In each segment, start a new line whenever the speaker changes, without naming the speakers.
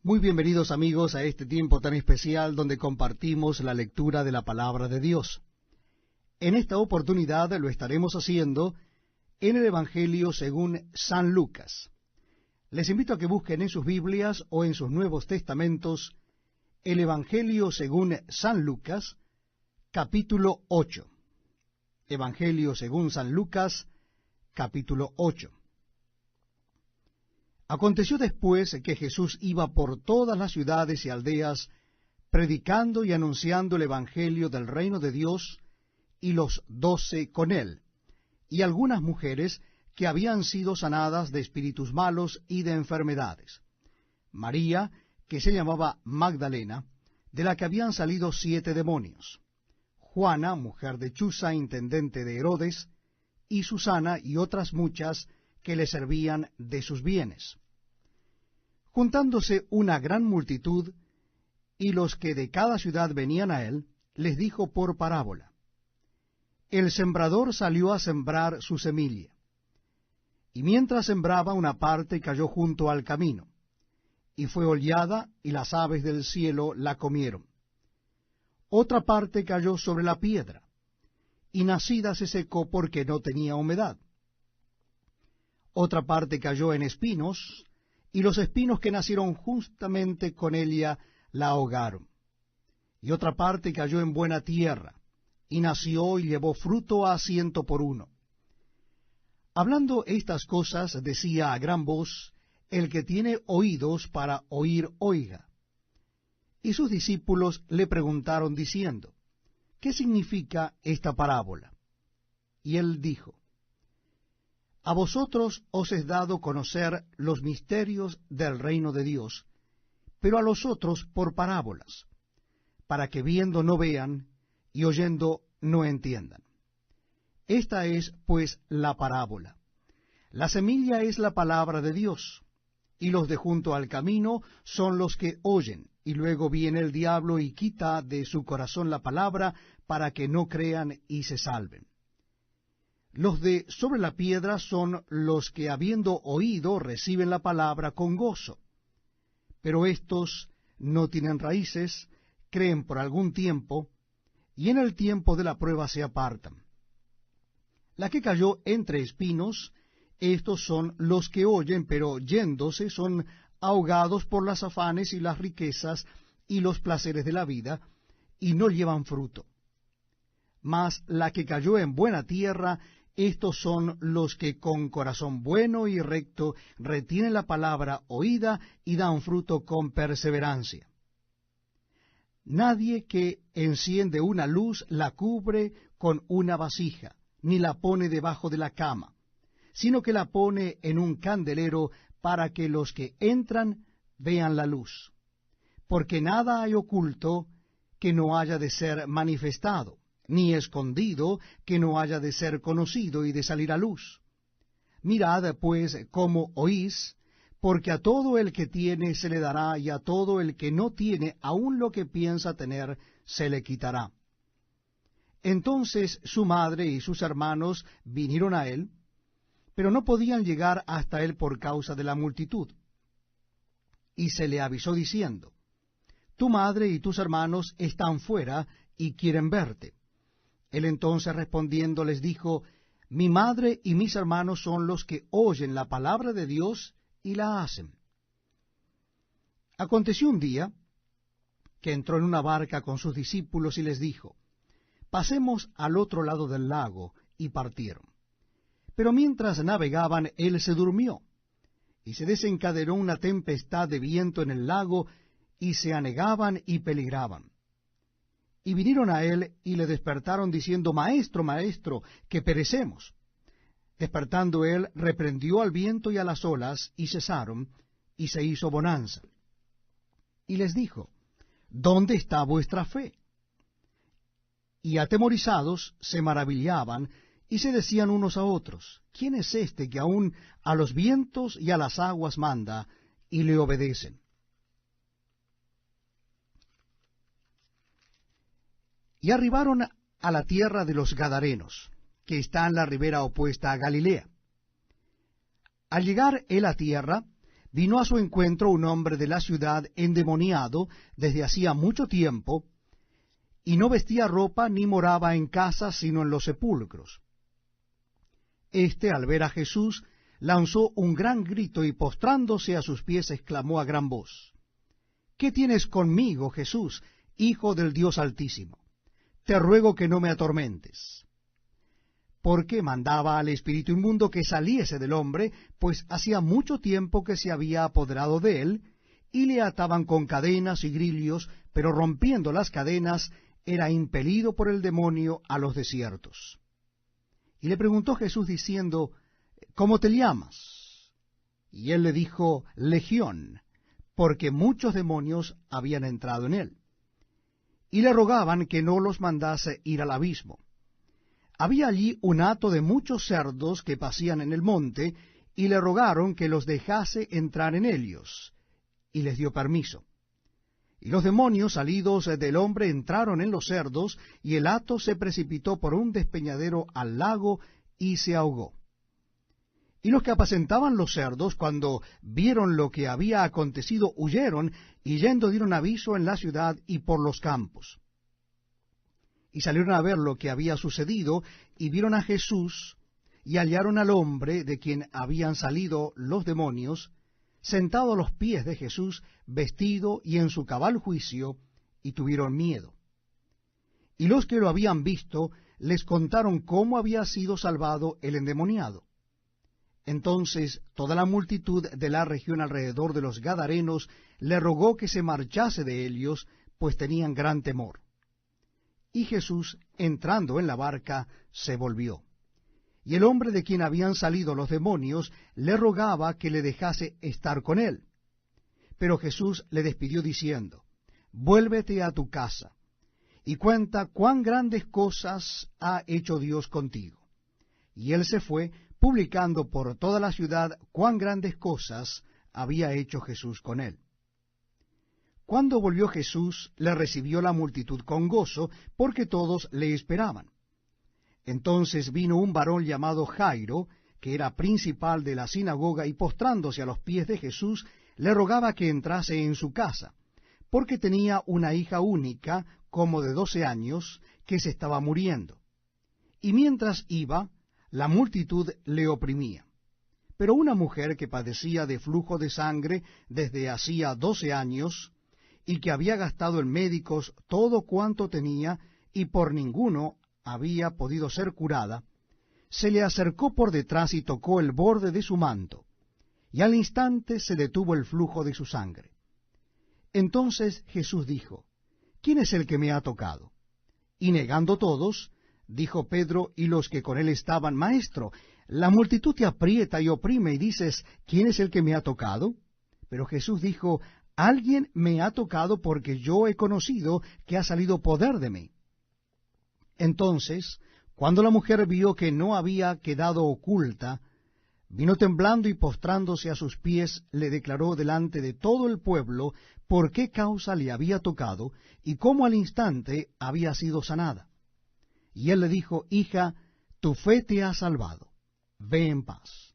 Muy bienvenidos amigos a este tiempo tan especial donde compartimos la lectura de la palabra de Dios. En esta oportunidad lo estaremos haciendo en el Evangelio según San Lucas. Les invito a que busquen en sus Biblias o en sus Nuevos Testamentos el Evangelio según San Lucas, capítulo 8. Evangelio según San Lucas, capítulo 8. Aconteció después que Jesús iba por todas las ciudades y aldeas, predicando y anunciando el Evangelio del reino de Dios, y los 12 con él, y algunas mujeres que habían sido sanadas de espíritus malos y de enfermedades. María, que se llamaba Magdalena, de la que habían salido 7 demonios. Juana, mujer de Chuza, intendente de Herodes, y Susana y otras muchas que le servían de sus bienes. Juntándose una gran multitud, y los que de cada ciudad venían a él, les dijo por parábola: El sembrador salió a sembrar su semilla, y mientras sembraba una parte cayó junto al camino, y fue hollada, y las aves del cielo la comieron. Otra parte cayó sobre la piedra, y nacida se secó porque no tenía humedad. Otra parte cayó en espinos, y los espinos que nacieron justamente con ella la ahogaron. Y otra parte cayó en buena tierra, y nació y llevó fruto a 100 por uno. Hablando estas cosas, decía a gran voz: El que tiene oídos para oír, oiga. Y sus discípulos le preguntaron diciendo: ¿Qué significa esta parábola? Y él dijo: A vosotros os es dado conocer los misterios del reino de Dios, pero a los otros por parábolas, para que viendo no vean, y oyendo no entiendan. Esta es, pues, la parábola. La semilla es la palabra de Dios, y los de junto al camino son los que oyen, y luego viene el diablo y quita de su corazón la palabra, para que no crean y se salven. Los de sobre la piedra son los que, habiendo oído, reciben la palabra con gozo. Pero éstos no tienen raíces, creen por algún tiempo, y en el tiempo de la prueba se apartan. La que cayó entre espinos, estos son los que oyen, pero yéndose son ahogados por las afanes y las riquezas y los placeres de la vida, y no llevan fruto. Mas la que cayó en buena tierra, estos son los que con corazón bueno y recto retienen la palabra oída y dan fruto con perseverancia. Nadie que enciende una luz la cubre con una vasija, ni la pone debajo de la cama, sino que la pone en un candelero para que los que entran vean la luz. Porque nada hay oculto que no haya de ser manifestado, ni escondido que no haya de ser conocido y de salir a luz. Mirad, pues, cómo oís, porque a todo el que tiene se le dará, y a todo el que no tiene, aun lo que piensa tener, se le quitará. Entonces su madre y sus hermanos vinieron a él, pero no podían llegar hasta él por causa de la multitud. Y se le avisó diciendo: Tu madre y tus hermanos están fuera y quieren verte. Él entonces respondiendo les dijo: Mi madre y mis hermanos son los que oyen la palabra de Dios y la hacen. Aconteció un día que entró en una barca con sus discípulos y les dijo: Pasemos al otro lado del lago, y partieron. Pero mientras navegaban, él se durmió, y se desencadenó una tempestad de viento en el lago, y se anegaban y peligraban. Y vinieron a él y le despertaron diciendo: Maestro, maestro, que perecemos. Despertando él, reprendió al viento y a las olas, y cesaron, y se hizo bonanza. Y les dijo: ¿Dónde está vuestra fe? Y atemorizados se maravillaban, y se decían unos a otros: ¿Quién es este que aun a los vientos y a las aguas manda, y le obedecen? Y arribaron a la tierra de los Gadarenos, que está en la ribera opuesta a Galilea. Al llegar él a tierra, vino a su encuentro un hombre de la ciudad endemoniado desde hacía mucho tiempo, y no vestía ropa ni moraba en casa, sino en los sepulcros. Este, al ver a Jesús, lanzó un gran grito y postrándose a sus pies exclamó a gran voz: ¿Qué tienes conmigo, Jesús, Hijo del Dios Altísimo? Te ruego que no me atormentes. Porque mandaba al espíritu inmundo que saliese del hombre, pues hacía mucho tiempo que se había apoderado de él, y le ataban con cadenas y grillos, pero rompiendo las cadenas, era impelido por el demonio a los desiertos. Y le preguntó Jesús diciendo: ¿Cómo te llamas? Y él le dijo: Legión, porque muchos demonios habían entrado en él. Y le rogaban que no los mandase ir al abismo. Había allí un hato de muchos cerdos que pasían en el monte, y le rogaron que los dejase entrar en ellos, y les dio permiso. Y los demonios salidos del hombre entraron en los cerdos, y el hato se precipitó por un despeñadero al lago, y se ahogó. Y los que apacentaban los cerdos, cuando vieron lo que había acontecido, huyeron, y yendo dieron aviso en la ciudad y por los campos. Y salieron a ver lo que había sucedido, y vieron a Jesús, y hallaron al hombre de quien habían salido los demonios, sentado a los pies de Jesús, vestido y en su cabal juicio, y tuvieron miedo. Y los que lo habían visto les contaron cómo había sido salvado el endemoniado. Entonces toda la multitud de la región alrededor de los Gadarenos le rogó que se marchase de ellos, pues tenían gran temor. Y Jesús, entrando en la barca, se volvió. Y el hombre de quien habían salido los demonios le rogaba que le dejase estar con él. Pero Jesús le despidió diciendo: Vuélvete a tu casa, y cuenta cuán grandes cosas ha hecho Dios contigo. Y él se fue, publicando por toda la ciudad cuán grandes cosas había hecho Jesús con él. Cuando volvió Jesús, le recibió la multitud con gozo, porque todos le esperaban. Entonces vino un varón llamado Jairo, que era principal de la sinagoga, y postrándose a los pies de Jesús, le rogaba que entrase en su casa, porque tenía una hija única, como de 12 años, que se estaba muriendo. Y mientras iba, la multitud le oprimía. Pero una mujer que padecía de flujo de sangre desde hacía 12 años, y que había gastado en médicos todo cuanto tenía, y por ninguno había podido ser curada, se le acercó por detrás y tocó el borde de su manto, y al instante se detuvo el flujo de su sangre. Entonces Jesús dijo: ¿Quién es el que me ha tocado? Y negando todos, dijo Pedro y los que con él estaban: Maestro, la multitud te aprieta y oprime, y dices: ¿Quién es el que me ha tocado? Pero Jesús dijo: Alguien me ha tocado, porque yo he conocido que ha salido poder de mí. Entonces, cuando la mujer vio que no había quedado oculta, vino temblando y postrándose a sus pies, le declaró delante de todo el pueblo por qué causa le había tocado, y cómo al instante había sido sanada. Y él le dijo: Hija, tu fe te ha salvado, ve en paz.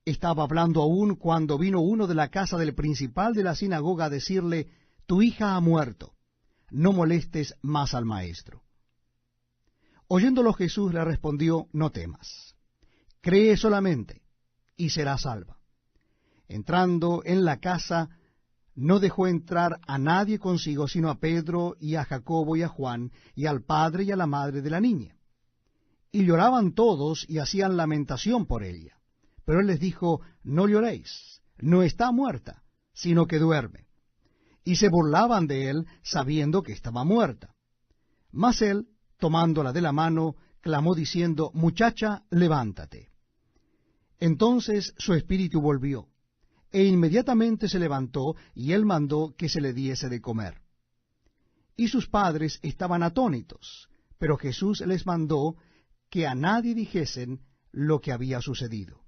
Estaba hablando aún cuando vino uno de la casa del principal de la sinagoga a decirle: Tu hija ha muerto, no molestes más al maestro. Oyéndolo Jesús le respondió: No temas, cree solamente, y será salva. Entrando en la casa, no dejó entrar a nadie consigo, sino a Pedro y a Jacobo y a Juan, y al padre y a la madre de la niña. Y lloraban todos y hacían lamentación por ella. Pero él les dijo: No lloréis, no está muerta, sino que duerme. Y se burlaban de él, sabiendo que estaba muerta. Mas él, tomándola de la mano, clamó diciendo: Muchacha, levántate. Entonces su espíritu volvió, e inmediatamente se levantó, y él mandó que se le diese de comer. Y sus padres estaban atónitos, pero Jesús les mandó que a nadie dijesen lo que había sucedido.